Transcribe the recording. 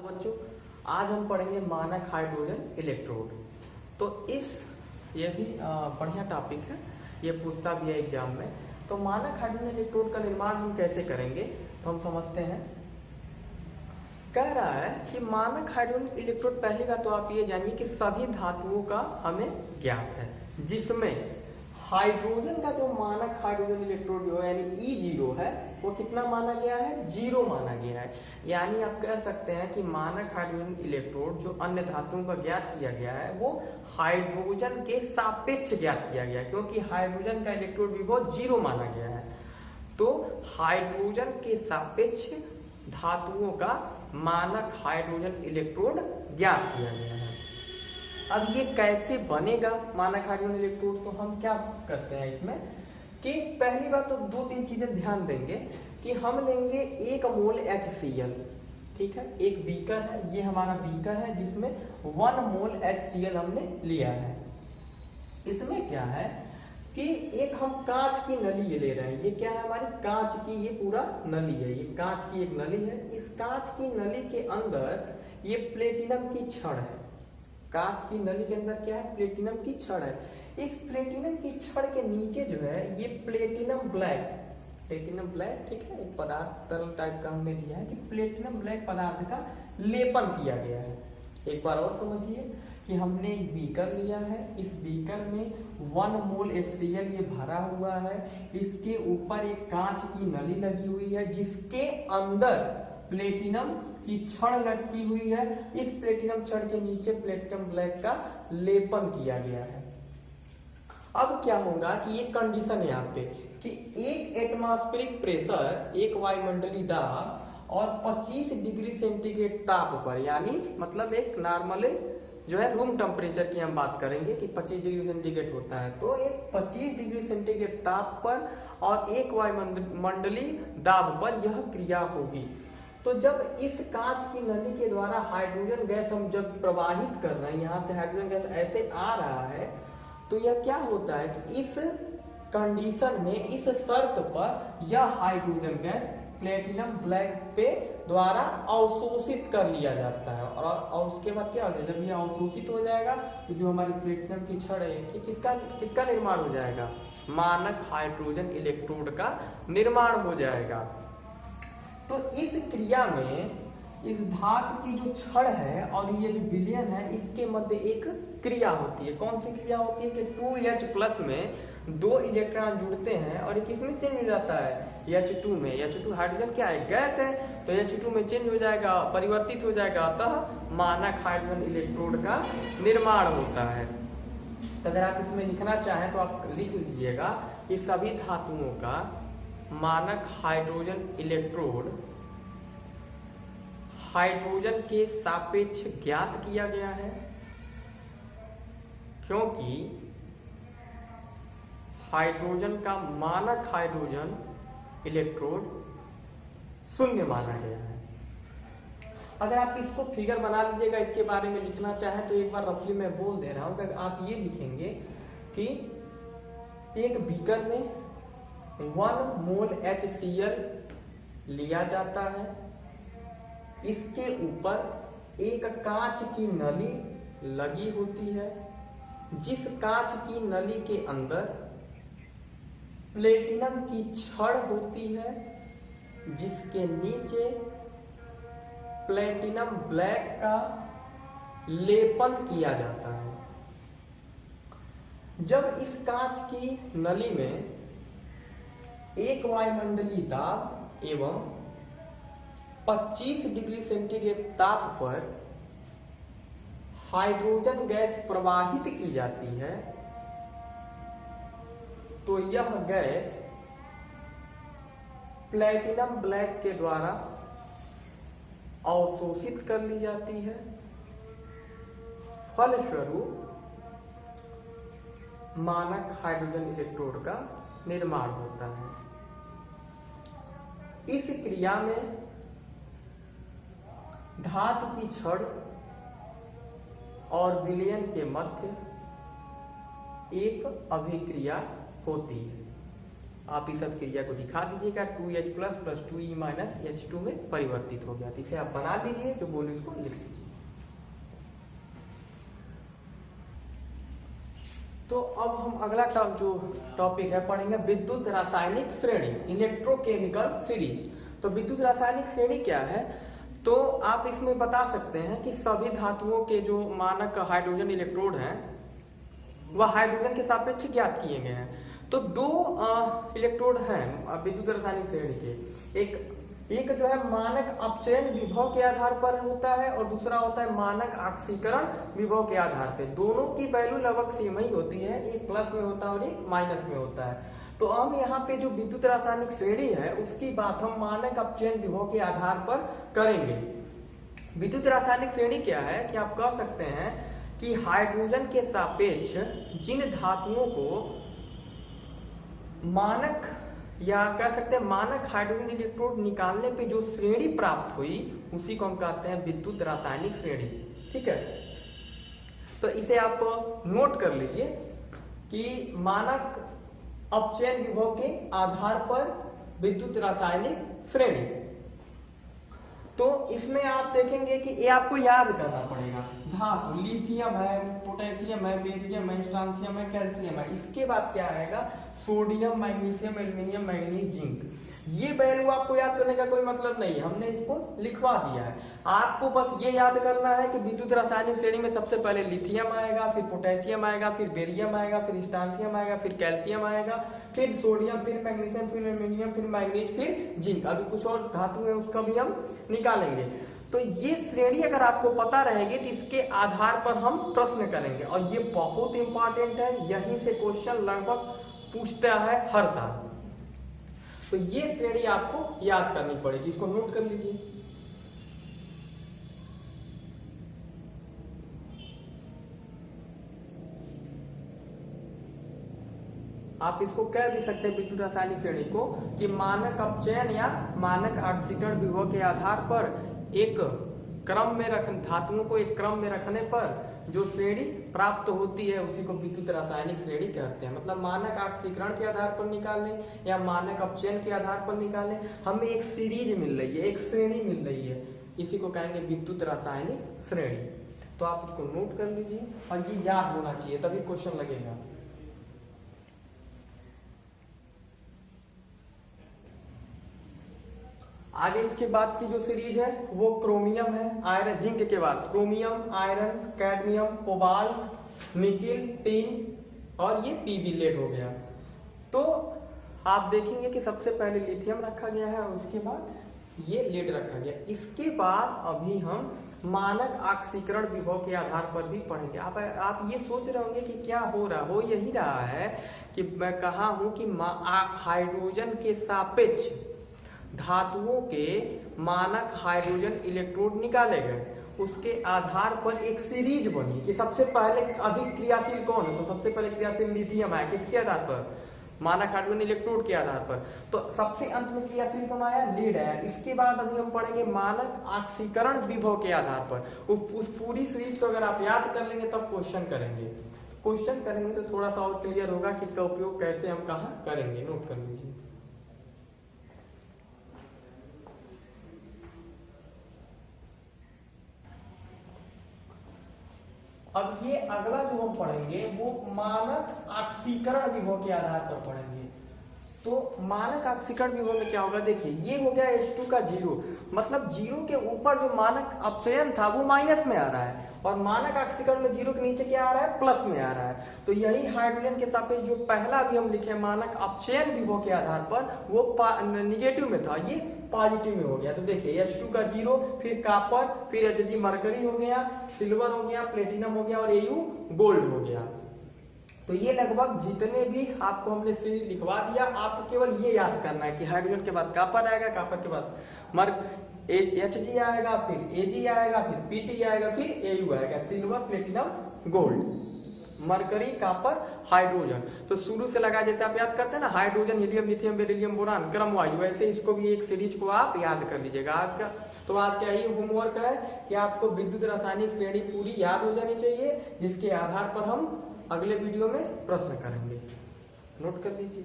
बच्चों, आज हम पढ़ेंगे मानक हाइड्रोजन इलेक्ट्रोड। तो ये भी बढ़िया टॉपिक है, ये पूछता भी है एग्जाम में। तो मानक हाइड्रोजन इलेक्ट्रोड का निर्माण हम कैसे करेंगे, तो हम समझते हैं। कह रहा है कि मानक हाइड्रोजन इलेक्ट्रोड, पहली बात तो आप ये जानिए कि सभी धातुओं का हमें ज्ञात है, जिसमें हाइड्रोजन का जो मानक हाइड्रोजन इलेक्ट्रोड जो है यानी E0 है, वो कितना माना गया है, 0 माना गया है। यानी आप कह सकते हैं कि मानक हाइड्रोजन इलेक्ट्रोड जो अन्य धातुओं का ज्ञात किया गया है वो हाइड्रोजन के सापेक्ष ज्ञात किया गया है, क्योंकि हाइड्रोजन का इलेक्ट्रोड विभव 0 माना गया है। तो हाइड्रोजन के सापेक्ष धातुओं का मानक हाइड्रोजन इलेक्ट्रोड ज्ञात किया गया है। अब ये कैसे बनेगा मानक हाइड्रोजन इलेक्ट्रोड, तो हम क्या करते हैं इसमें कि पहली बात तो 2-3 चीजें ध्यान देंगे कि हम लेंगे 1 मोल HCl, ठीक है। एक बीकर है, ये हमारा बीकर है जिसमें 1 मोल HCl हमने लिया है। इसमें क्या है कि एक हम कांच की नली ये ले रहे हैं। ये क्या है, हमारी कांच की ये पूरा नली है, ये कांच की एक नली है। इस कांच की नली के अंदर ये प्लेटिनम की छड़ है। कांच की नली के अंदर क्या है, प्लेटिनम की छड़ है। इस प्लेटिनम की छड़ के नीचे जो है ये प्लेटिनम ब्लैक, ठीक है, एक पदार्थ तरल टाइप का हमने लिया है कि प्लेटिनम ब्लैक पदार्थ का लेपन किया गया है। एक बार और समझिए कि हमने एक बीकर लिया है, इस बीकर में 1 मोल HCl ये भरा हुआ है। इसके ऊपर एक कांच की नली लगी हुई है जिसके अंदर प्लेटिनम की छड़ लटकी हुई है। इस प्लेटिनम छड़ के नीचे प्लेटिनम ब्लैक का लेपन किया गया है। अब क्या होगा कि ये कंडीशन है यहाँ पे कि 1 एटमॉस्फेरिक प्रेशर, एक वायुमंडलीय दाब और 25 डिग्री सेंटीग्रेड ताप पर, यानी मतलब एक नॉर्मल जो है रूम टेम्परेचर की हम बात करेंगे कि 25 डिग्री सेंटीग्रेड होता है, तो एक 25 डिग्री सेंटीग्रेड ताप पर और एक वायुमंडलीय दाब पर यह क्रिया होगी। तो जब इस कांच की नली के द्वारा हाइड्रोजन गैस हम जब प्रवाहित कर रहे हैं, यहाँ से हाइड्रोजन गैस ऐसे आ रहा है, तो यह क्या होता है कि इस कंडीशन में, इस शर्त पर यह हाइड्रोजन गैस प्लेटिनम ब्लैक पे द्वारा अवशोषित कर लिया जाता है। और उसके बाद क्या होता है, जब यह अवशोषित हो जाएगा तो जो हमारी प्लेटिनम की छड़ है कि किसका निर्माण हो जाएगा, मानक हाइड्रोजन इलेक्ट्रोड का निर्माण हो जाएगा। तो इस क्रिया में इस धातु की जो छड़ है और ये जो विलयन है, इसके मध्य एक क्रिया होती है। कौन सी क्रिया होती है कि 2H+ में 2 इलेक्ट्रॉन जुड़ते हैं और ये किसमें चेंज हो जाता है, H2 में। H2 हाइड्रोजन क्या है, गैस है, तो H2 में चेंज हो जाएगा, परिवर्तित हो जाएगा, अतः मानक हाइड्रोजन इलेक्ट्रोड का निर्माण होता है। तो अगर आप इसमें लिखना चाहें तो आप लिख लीजिएगा कि सभी धातुओं का मानक हाइड्रोजन इलेक्ट्रोड हाइड्रोजन के सापेक्ष ज्ञात किया गया है, क्योंकि हाइड्रोजन का मानक हाइड्रोजन इलेक्ट्रोड 0 माना गया है। अगर आप इसको फिगर बना लीजिएगा, इसके बारे में लिखना चाहें तो एक बार रफली मैं बोल दे रहा हूं कि आप ये लिखेंगे कि एक बीकर में 1 मोल HCl लिया जाता है। इसके ऊपर एक कांच की नली लगी होती है, जिस कांच की नली के अंदर प्लेटिनम की छड़ होती है, जिसके नीचे प्लेटिनम ब्लैक का लेपन किया जाता है। जब इस कांच की नली में एक वायुमंडलीय दाब एवं 25 डिग्री सेंटीग्रेड ताप पर हाइड्रोजन गैस प्रवाहित की जाती है, तो यह गैस प्लेटिनम ब्लैक के द्वारा अवशोषित कर ली जाती है। फलस्वरूप मानक हाइड्रोजन इलेक्ट्रोड का निर्माण होता है। इस क्रिया में धातु की छड़ और विलयन के मध्य एक अभिक्रिया होती है। आप इस सब क्रिया को दिखा दीजिएगा, 2H plus 2E minus H2 में परिवर्तित हो गया। तो इसे आप बना लीजिए, जो बोलूँ इसको लिख लीजिए। तो अब हम अगला जो टॉपिक है पढ़ेंगे विद्युत रासायनिक श्रेणी, इलेक्ट्रोकेमिकल सीरीज। तो विद्युत रासायनिक श्रेणी क्या है, तो आप इसमें बता सकते हैं कि सभी धातुओं के जो मानक हाइड्रोजन इलेक्ट्रोड हैं वह हाइड्रोजन के सापेक्ष ज्ञात किए गए हैं। तो दो इलेक्ट्रोड हैं विद्युत रासायनिक श्रेणी के, एक जो है मानक अपचयन विभव के आधार पर होता है और दूसरा होता है मानक ऑक्सीकरण विभव के आधार पे। दोनों की वैल्यू लगभग सेम ही होती है, एक प्लस में होता है और एक माइनस में होता है। तो हम यहाँ पे जो विद्युत रासायनिक श्रेणी है उसकी बात हम मानक अपचयन विभव के आधार पर करेंगे। विद्युत रासायनिक श्रेणी क्या है कि आप कह सकते हैं कि हाइड्रोजन के सापेक्ष जिन धातुओं को मानक या कह सकते हैं मानक हाइड्रोजन इलेक्ट्रोड निकालने पे जो श्रेणी प्राप्त हुई उसी को हम कहते हैं विद्युत रासायनिक श्रेणी। ठीक है, तो इसे आप नोट कर लीजिए कि मानक अपचयन विभव के आधार पर विद्युत रासायनिक श्रेणी। तो इसमें आप देखेंगे कि ये आपको याद करना पड़ेगा। धातु लिथियम है, पोटेशियम है, बेरियम है, स्ट्रांसियम है, कैल्शियम है। इसके बाद क्या आएगा, sodium, magnesium, aluminium, manganese, zinc. ये वैल्यू आपको याद करने का कोई मतलब नहीं है, हमने इसको लिखवा दिया है। आपको बस ये याद करना है कि विद्युत रासायनिक श्रेणी में सबसे पहले लिथियम आएगा, फिर पोटेशियम आएगा, फिर बेरियम आएगा, फिर स्ट्रांसियम आएगा, फिर कैल्शियम आएगा, फिर सोडियम, फिर मैग्नीशियम, फिर एल्यूमिनियम, फिर मैंगनीज, फिर जिंक। अभी कुछ और धातु है उसका भी हम निकालेंगे। तो ये श्रेणी अगर आपको पता रहेगी तो इसके आधार पर हम प्रश्न करेंगे और ये बहुत इंपॉर्टेंट है, यहीं से क्वेश्चन लगभग पूछता है हर साल। तो ये श्रेणी आपको याद करनी पड़ेगी, इसको नोट कर लीजिए। आप इसको कह भी सकते हैं विद्युत रासायनिक श्रेणी को कि मानक अपचयन या मानक ऑक्सीकरण विभव के आधार पर एक क्रम में धातुओं को एक क्रम में रखने पर जो श्रेणी प्राप्त होती है उसी को विद्युत रासायनिक श्रेणी कहते हैं। मतलब मानक ऑक्सीकरण के आधार पर निकाल लें या मानक अपचयन के आधार पर निकाल लें, हमें एक सीरीज मिल रही है, एक श्रेणी मिल रही है, इसी को कहेंगे विद्युत रासायनिक श्रेणी। तो आप इसको नोट कर लीजिए और ये याद होना चाहिए, तभी क्वेश्चन लगेगा। आगे इसके बाद की जो सीरीज है वो क्रोमियम है, आयरन, जिंक के बाद chromium, iron, cadmium, cobalt, nickel, tin और ये पीबी लेड हो गया। तो आप देखेंगे कि सबसे पहले लिथियम रखा गया है और उसके बाद ये लेड रखा गया। इसके बाद अभी हम मानक ऑक्सीकरण विभव के आधार पर भी पढ़ेंगे। आप ये सोच रहे होंगे कि क्या हो रहा हो यही रहा है कि मैं कहा हूं कि हाइड्रोजन के सापेक्ष धातुओं के मानक हाइड्रोजन इलेक्ट्रोड निकाले गए, उसके आधार पर एक सीरीज बनी कि सबसे पहले अधिक क्रियाशील कौन है, तो सबसे पहले क्रियाशील लिथियम है, किसके आधार पर, मानक हाइड्रोजन इलेक्ट्रोड के आधार पर। तो सबसे अंत में क्रियाशील कौन आया, लीड आया। इसके बाद अभी हम पढ़ेंगे मानक ऑक्सीकरण विभव के आधार पर। उस पूरी सीरीज को अगर आप याद कर लेंगे तब क्वेश्चन करेंगे तो थोड़ा सा और क्लियर होगा कि इसका उपयोग कैसे हम कहाँ करेंगे। नोट कर लीजिए। अब ये अगला जो हम पढ़ेंगे वो मानक ऑक्सीकरण विभव के आधार पर पढ़ेंगे। तो मानक ऑक्सीकरण विभव में क्या होगा, देखिए ये हो गया H2 का 0, मतलब 0 के ऊपर जो मानक अपचयन था वो माइनस में आ रहा है और मानक ऑक्सीकरण में 0 के नीचे क्या आ रहा है, प्लस में आ रहा है। तो यही हाइड्रोजन के सापेक्ष जो पहला भी हम लिखे मानक अपचयन विभव के आधार पर वो निगेटिव में था, ये पॉजिटिव में हो गया। तो देखिए H2 का 0, फिर कॉपर, फिर Hg मरकरी हो गया, सिल्वर हो गया, प्लेटिनम हो गया और Au गोल्ड हो गया। तो ये लगभग जितने भी आपको हमने सीरीज लिखवा दिया, आपको केवल ये याद करना है कि हाइड्रोजन के बाद कॉपर आएगा, कॉपर के बाद Hg आएगा, फिर Ag आएगा, फिर Pt आएगा, फिर Au आएगा, silver, platinum, gold, mercury, copper, hydrogen. तो शुरू से लगा जैसे आप याद करते हैं ना, hydrogen, helium, lithium, beryllium, boron, क्रम वायु, वैसे इसको भी एक सीरीज को आप याद कर लीजिएगा। आपका तो आज क्या ही होमवर्क है कि आपको विद्युत रासायनिक श्रेणी पूरी याद हो जानी चाहिए, जिसके आधार पर हम अगले वीडियो में प्रश्न करेंगे। नोट कर लीजिए।